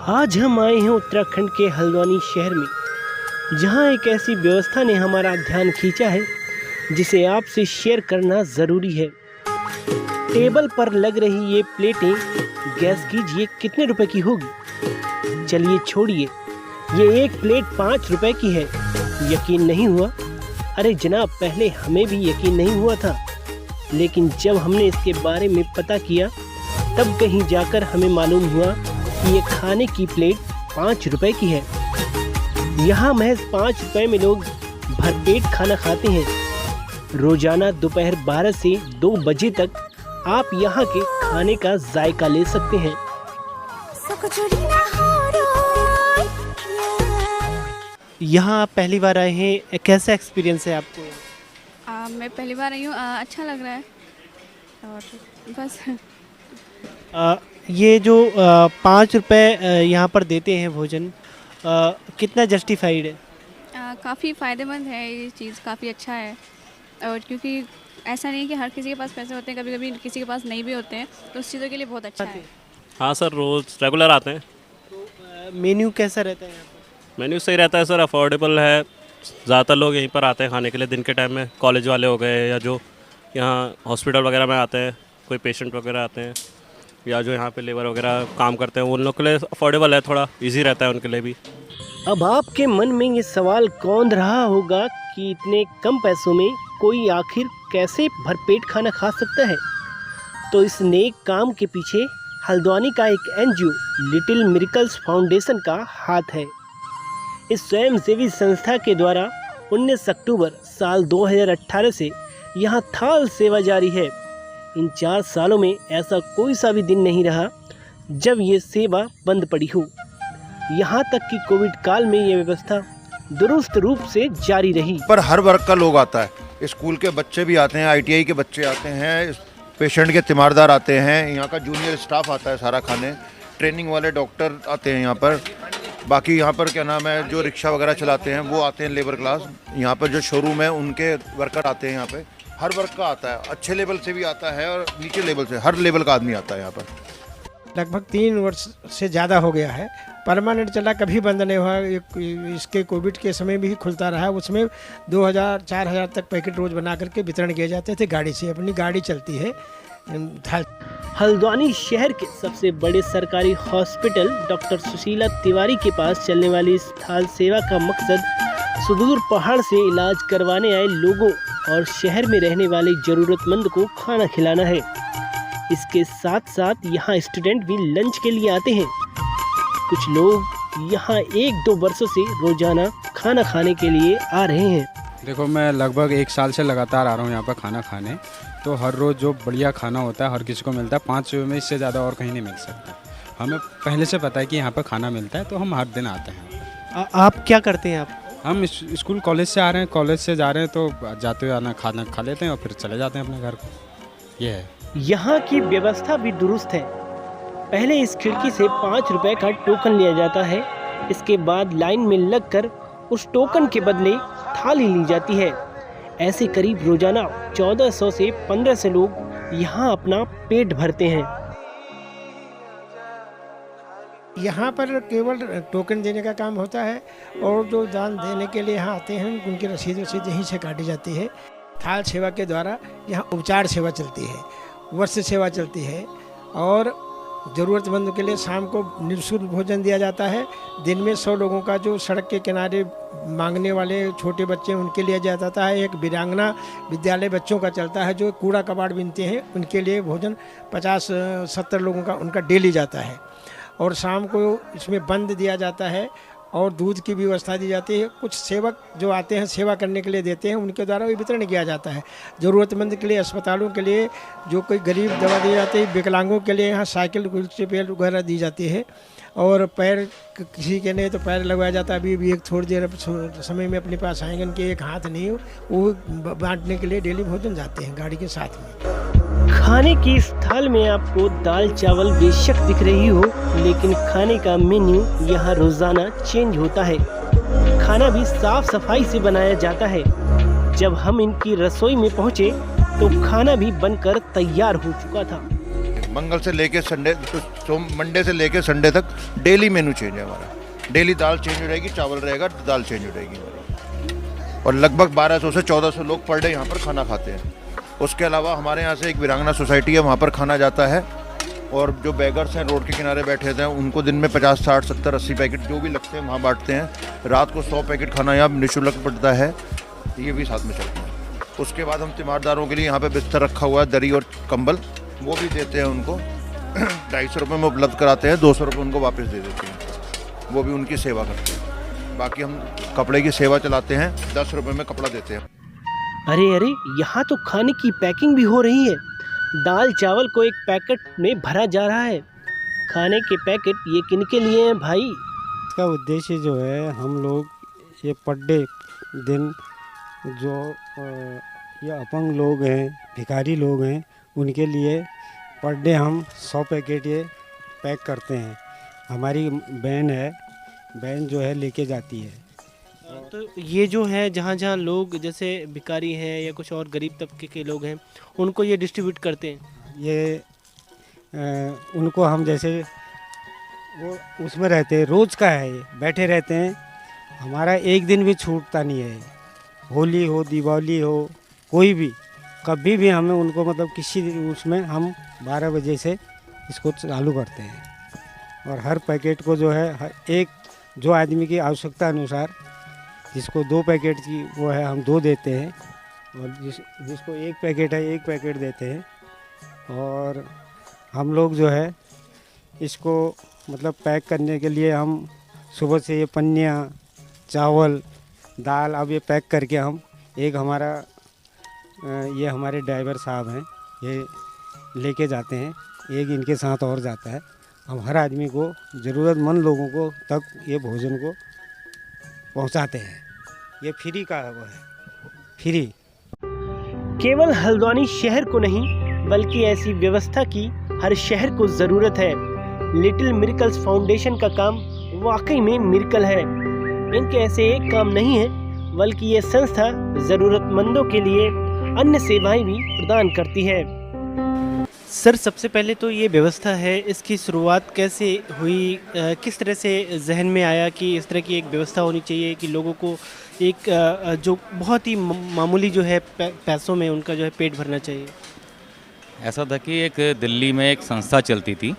आज हम आए हैं उत्तराखंड के हल्द्वानी शहर में, जहां एक ऐसी व्यवस्था ने हमारा ध्यान खींचा है जिसे आपसे शेयर करना ज़रूरी है। टेबल पर लग रही ये प्लेटें गैस कीजिए कितने रुपए की होगी? चलिए छोड़िए, ये एक प्लेट 5 रुपए की है। यकीन नहीं हुआ? अरे जनाब, पहले हमें भी यकीन नहीं हुआ था, लेकिन जब हमने इसके बारे में पता किया तब कहीं जाकर हमें मालूम हुआ कि ये खाने की प्लेट 5 रुपए की है। यहाँ महज 5 रुपए में लोग भरपेट खाना खाते हैं। रोजाना दोपहर 12 से 2 बजे तक आप यहाँ के खाने का जायका ले सकते हैं। यहाँ आप पहली बार आए हैं, कैसा एक्सपीरियंस है आपको? मैं पहली बार आई हूँ, अच्छा लग रहा है और बस। ये जो 5 रुपए यहाँ पर देते हैं भोजन, कितना जस्टिफाइड है? काफ़ी फ़ायदेमंद है ये चीज़, काफ़ी अच्छा है। और क्योंकि ऐसा नहीं है कि हर किसी के पास पैसे होते हैं, कभी कभी किसी के पास नहीं भी होते हैं, तो उस चीज़ों के लिए बहुत अच्छा है। हाँ सर, रोज़ रेगुलर आते हैं। तो मेन्यू कैसा रहता है यहाँ पर? मेन्यू सही रहता है सर, अफोर्डेबल है। ज़्यादातर लोग यहीं पर आते हैं खाने के लिए दिन के टाइम में। कॉलेज वाले हो गए या जो यहाँ हॉस्पिटल वगैरह में आते हैं, कोई पेशेंट वगैरह आते हैं, या जो यहाँ पे लेबर वगैरह काम करते हैं, उन लोग के लिए अफोर्डेबल है, थोड़ा इजी रहता है उनके लिए भी। अब आपके मन में ये सवाल कौंध रहा होगा कि इतने कम पैसों में कोई आखिर कैसे भरपेट खाना खा सकता है। तो इस नेक काम के पीछे हल्द्वानी का एक एनजीओ लिटिल मिरेकल्स फाउंडेशन का हाथ है। इस स्वयंसेवी संस्था के द्वारा 19 अक्टूबर साल 2018 से यहाँ थाल सेवा जारी है। इन 4 सालों में ऐसा कोई सा भी दिन नहीं रहा जब ये सेवा बंद पड़ी हो। यहाँ तक कि कोविड काल में ये व्यवस्था दुरुस्त रूप से जारी रही। पर हर वर्ग का लोग आता है, स्कूल के बच्चे भी आते हैं, ITI के बच्चे आते हैं, पेशेंट के तीमारदार आते हैं, यहाँ का जूनियर स्टाफ आता है सारा खाने, ट्रेनिंग वाले डॉक्टर आते हैं यहाँ पर। बाकी यहाँ पर क्या नाम है, जो रिक्शा वगैरह चलाते हैं वो आते हैं, लेबर क्लास। यहाँ पर जो शोरूम है उनके वर्कर आते हैं यहाँ पे। हर वर्ग का आता है, अच्छे लेवल से भी आता है और नीचे लेवल से, हर लेवल का आदमी आता है यहाँ पर। लगभग 3 वर्ष से ज़्यादा हो गया है, परमानेंट चला, कभी बंद नहीं हुआ। इसके कोविड के समय भी खुलता रहा। उसमें 2000-4000 तक पैकेट रोज़ बना करके वितरण किए जाते थे गाड़ी से। अपनी गाड़ी चलती है। हल्द्वानी शहर के सबसे बड़े सरकारी हॉस्पिटल डॉक्टर सुशीला तिवारी के पास चलने वाली इस थाल सेवा का मकसद सुदूर पहाड़ से इलाज करवाने आए लोगों और शहर में रहने वाले ज़रूरतमंद को खाना खिलाना है। इसके साथ साथ यहाँ स्टूडेंट भी लंच के लिए आते हैं। कुछ लोग यहाँ 1-2 वर्षों से रोजाना खाना खाने के लिए आ रहे हैं। देखो, मैं लगभग 1 साल से लगातार आ रहा हूँ यहाँ पर खाना खाने। तो हर रोज़ जो बढ़िया खाना होता है हर किसी को मिलता है। 5 रुपये में इससे ज़्यादा और कहीं नहीं मिल सकता। हमें पहले से पता है कि यहाँ पर खाना मिलता है, तो हम हर दिन आते हैं। आप क्या करते हैं? हम स्कूल कॉलेज से आ रहे हैं, कॉलेज से जा रहे हैं, तो जाते हुए आना खाना खा लेते हैं और फिर चले जाते हैं अपने घर को। ये है। यहाँ की व्यवस्था भी दुरुस्त है। पहले इस खिड़की से 5 रुपए का टोकन लिया जाता है। इसके बाद लाइन में लगकर उस टोकन के बदले थाली ली जाती है। ऐसे करीब रोजाना 1400 से 1500 लोग यहाँ अपना पेट भरते हैं। यहाँ पर केवल टोकन देने का काम होता है और जो दान देने के लिए यहाँ आते हैं उनकी रसीद यहीं से काटी जाती है। थाल सेवा के द्वारा यहाँ उपचार सेवा चलती है, वस्त्र सेवा चलती है और ज़रूरतमंद के लिए शाम को निःशुल्क भोजन दिया जाता है। दिन में 100 लोगों का जो सड़क के किनारे मांगने वाले छोटे बच्चे हैं उनके लिए दिया जाता है। एक वीरांगना विद्यालय बच्चों का चलता है जो कूड़ा कबाड़ बीनते हैं, उनके लिए भोजन 50-70 लोगों का उनका डेली जाता है। और शाम को इसमें बंद दिया जाता है और दूध की व्यवस्था दी जाती है। कुछ सेवक जो आते हैं सेवा करने के लिए देते हैं, उनके द्वारा भी वितरण किया जाता है। ज़रूरतमंद के लिए, अस्पतालों के लिए, जो कोई गरीब दवा दी जाती है, विकलांगों के लिए यहाँ साइकिल व्हीलचेयर वगैरह दी जाती है। और पैर किसी के नहीं तो पैर लगवाया जाता है। अभी भी एक थोड़ी देर समय में अपने पास आएंगे, उनके एक हाथ नहीं हो, वो बांटने के लिए डेली भोजन जाते हैं गाड़ी के साथ में। खाने की इस थाल में आपको दाल चावल बेशक दिख रही हो, लेकिन खाने का मेन्यू यहाँ रोजाना चेंज होता है। खाना भी साफ सफाई से बनाया जाता है। जब हम इनकी रसोई में पहुँचे तो खाना भी बनकर तैयार हो चुका था। मंगल से लेके संडे, मंडे से लेके संडे तक डेली मेनू चेंज है हमारा। डेली दाल चेंज हो जाएगी, चावल रहेगा, दाल चेंज हो जाएगी हमारी। और लगभग 1200 से 1400 लोग पर डे यहाँ पर खाना खाते हैं। उसके अलावा हमारे यहाँ से एक वीरांगना सोसाइटी है, वहाँ पर खाना जाता है। और जो बेगर्स हैं रोड के किनारे बैठे थे उनको दिन में 50, 60, 70, 80 पैकेट जो भी लगते हैं वहाँ बांटते हैं। रात को 100 पैकेट खाना यहाँ निःशुल्क पड़ता है, ये भी साथ में चलता है। उसके बाद हम तीमारदारों के लिए यहाँ पे बिस्तर रखा हुआ है, दरी और कंबल, वो भी देते हैं उनको। 250 रुपये में उपलब्ध कराते हैं, 200 रुपये उनको वापस दे देते हैं, वो भी उनकी सेवा करते हैं। बाकी हम कपड़े की सेवा चलाते हैं, 10 रुपये में कपड़ा देते हैं। अरे अरे, यहाँ तो खाने की पैकिंग भी हो रही है। दाल चावल को एक पैकेट में भरा जा रहा है। खाने के पैकेट ये किनके लिए हैं भाई? इसका उद्देश्य जो है, हम लोग ये पर डे दिन जो ये अपंग लोग हैं, भिखारी लोग हैं, उनके लिए पर डे हम 100 पैकेट ये पैक करते हैं। हमारी बहन है, बहन जो है लेके जाती है। तो ये जो है जहाँ जहाँ लोग जैसे भिखारी हैं या कुछ और गरीब तबके के लोग हैं, उनको ये डिस्ट्रीब्यूट करते हैं। ये उनको हम जैसे वो उसमें रहते हैं, रोज़ का है ये, बैठे रहते हैं। हमारा एक दिन भी छूटता नहीं है। होली हो, दिवाली हो, कोई भी कभी भी हमें उनको मतलब किसी उसमें हम 12 बजे से इसको चालू करते हैं। और हर पैकेट को जो है हर एक जो आदमी की आवश्यकता अनुसार, जिसको 2 पैकेट की वो है हम 2 देते हैं, और जिसको 1 पैकेट है 1 पैकेट देते हैं। और हम लोग जो है इसको मतलब पैक करने के लिए हम सुबह से ये पन्नियाँ, चावल, दाल अब ये पैक करके हम एक हमारा ये हमारे ड्राइवर साहब हैं, ये लेके जाते हैं। एक इनके साथ और जाता है। हम हर आदमी को, ज़रूरतमंद लोगों को तक ये भोजन को पहुंचाते हैं। ये फ्री का वो है, फ्री। केवल हल्द्वानी शहर को नहीं बल्कि ऐसी व्यवस्था की हर शहर को ज़रूरत है। लिटिल मिरेकल्स फाउंडेशन का काम वाकई में मिरेकल है। इनके ऐसे एक काम नहीं है बल्कि ये संस्था ज़रूरतमंदों के लिए अन्य सेवाएं भी प्रदान करती है। सर, सबसे पहले तो ये व्यवस्था है, इसकी शुरुआत कैसे हुई? किस तरह से जहन में आया कि इस तरह की एक व्यवस्था होनी चाहिए कि लोगों को एक जो बहुत ही मामूली जो है पैसों में उनका जो है पेट भरना चाहिए? ऐसा था कि एक दिल्ली में एक संस्था चलती थी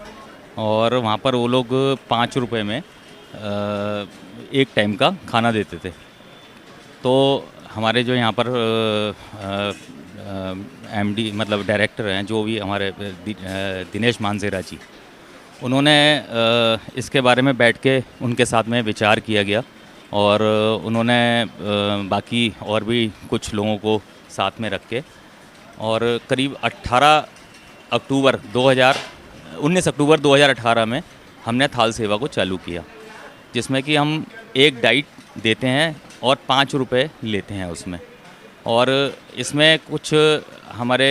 और वहाँ पर वो लोग 5 रुपए में एक टाइम का खाना देते थे। तो हमारे जो यहाँ पर एमडी मतलब डायरेक्टर हैं, जो भी हमारे दिनेश मानसेरा जी, उन्होंने इसके बारे में बैठ के उनके साथ में विचार किया गया। और उन्होंने बाकी और भी कुछ लोगों को साथ में रख के, और करीब 19 अक्टूबर 2018 में हमने थाल सेवा को चालू किया, जिसमें कि हम एक डाइट देते हैं और 5 रुपए लेते हैं उसमें। और इसमें कुछ हमारे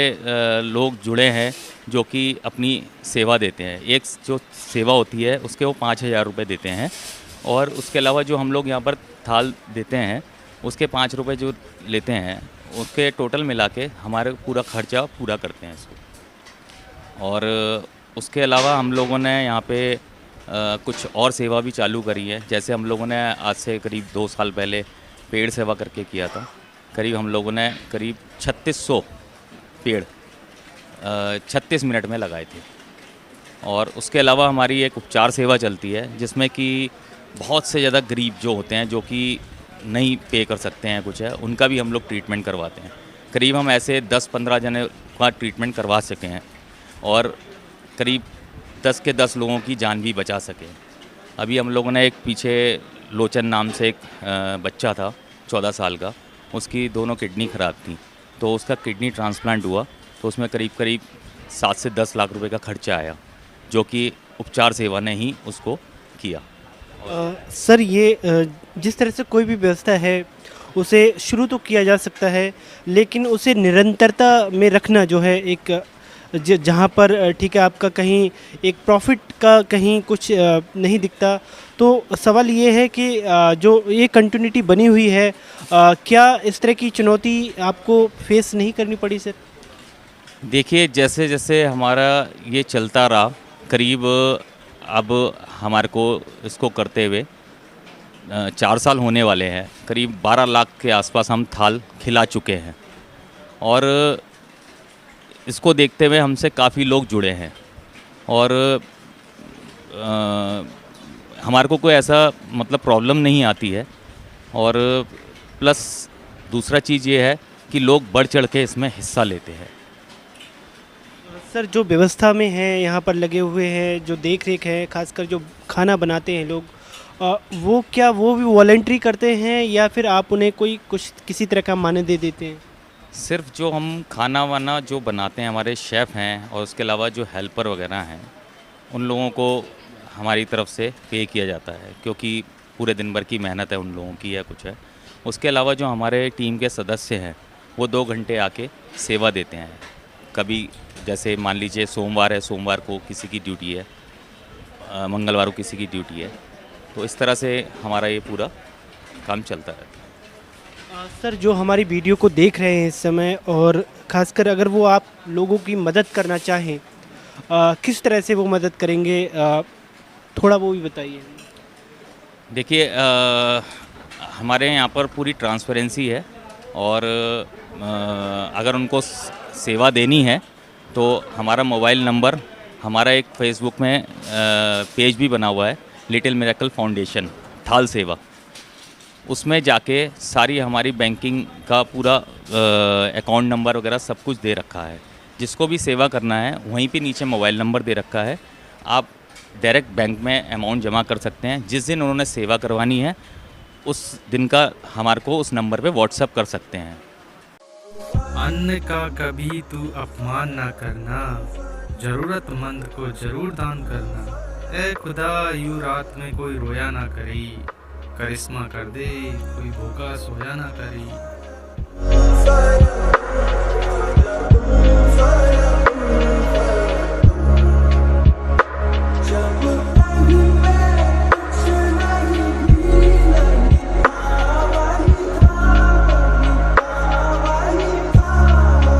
लोग जुड़े हैं जो कि अपनी सेवा देते हैं। एक जो सेवा होती है उसके वो 5000 रुपये देते हैं, और उसके अलावा जो हम लोग यहाँ पर थाल देते हैं उसके 5 रुपये जो लेते हैं, उसके टोटल मिला के हमारे पूरा खर्चा पूरा करते हैं इसको। और उसके अलावा हम लोगों ने यहाँ पे कुछ और सेवा भी चालू करी है। जैसे हम लोगों ने आज से करीब 2 साल पहले पेड़ सेवा करके किया था। करीब हम लोगों ने करीब 3600 पेड़ 36 मिनट में लगाए थे। और उसके अलावा हमारी एक उपचार सेवा चलती है, जिसमें कि बहुत से ज़्यादा गरीब जो होते हैं, जो कि नहीं पे कर सकते हैं कुछ है, उनका भी हम लोग ट्रीटमेंट करवाते हैं। करीब हम ऐसे 10-15 जने का ट्रीटमेंट करवा सके हैं और करीब 10 के 10 लोगों की जान भी बचा सके। अभी हम लोगों ने एक पीछे लोचन नाम से एक बच्चा था 14 साल का, उसकी दोनों किडनी ख़राब थी, तो उसका किडनी ट्रांसप्लांट हुआ, तो उसमें करीब 7 से 10 लाख रुपए का खर्चा आया, जो कि उपचार सेवा ने ही उसको किया। सर, ये जिस तरह से कोई भी व्यवस्था है उसे शुरू तो किया जा सकता है, लेकिन उसे निरंतरता में रखना जो है एक जहाँ पर ठीक है आपका कहीं एक प्रॉफिट का कहीं कुछ नहीं दिखता, तो सवाल ये है कि जो ये कंटिन्यूटी बनी हुई है, क्या इस तरह की चुनौती आपको फेस नहीं करनी पड़ी सर? देखिए, जैसे जैसे हमारा ये चलता रहा, करीब अब हमारे को इसको करते हुए 4 साल होने वाले हैं। करीब 12 लाख के आसपास हम थाल खिला चुके हैं और इसको देखते हुए हमसे काफ़ी लोग जुड़े हैं और हमारे को कोई ऐसा मतलब प्रॉब्लम नहीं आती है। और प्लस दूसरा चीज़ ये है कि लोग बढ़ चढ़ के इसमें हिस्सा लेते हैं। सर, जो व्यवस्था में है यहाँ पर लगे हुए हैं, जो देख रेख है, खासकर जो खाना बनाते हैं लोग, वो भी वॉलंटरी करते हैं या फिर आप उन्हें कुछ किसी तरह का मानदेय देते हैं? सिर्फ जो हम खाना वाना जो बनाते हैं, हमारे शेफ़ हैं और उसके अलावा जो हेल्पर वगैरह हैं, उन लोगों को हमारी तरफ से पे किया जाता है, क्योंकि पूरे दिन भर की मेहनत है उन लोगों की या कुछ है। उसके अलावा जो हमारे टीम के सदस्य हैं वो 2 घंटे आके सेवा देते हैं। कभी जैसे मान लीजिए सोमवार है, सोमवार को किसी की ड्यूटी है, मंगलवार को किसी की ड्यूटी है, तो इस तरह से हमारा ये पूरा काम चलता रहता है। सर, जो हमारी वीडियो को देख रहे हैं इस समय और ख़ासकर अगर वो आप लोगों की मदद करना चाहें, किस तरह से वो मदद करेंगे, थोड़ा वो भी बताइए। देखिए, हमारे यहाँ पर पूरी ट्रांसपेरेंसी है और अगर उनको सेवा देनी है तो हमारा मोबाइल नंबर, हमारा एक फेसबुक में पेज भी बना हुआ है, लिटिल मिरेकल फाउंडेशन थाल सेवा, उसमें जाके सारी हमारी बैंकिंग का पूरा अकाउंट नंबर वगैरह सब कुछ दे रखा है। जिसको भी सेवा करना है वहीं पे नीचे मोबाइल नंबर दे रखा है, आप डायरेक्ट बैंक में अमाउंट जमा कर सकते हैं। जिस दिन उन्होंने सेवा करवानी है उस दिन का हमारे को उस नंबर पे व्हाट्सएप कर सकते हैं। अन्न का कभी तू अपमान ना करना, जरूरतमंद को जरूर दान करना। ए खुदा, यूं रात में कोई रोया ना करी, करिश्मा कर दे कोई भूखा सोया ना करी।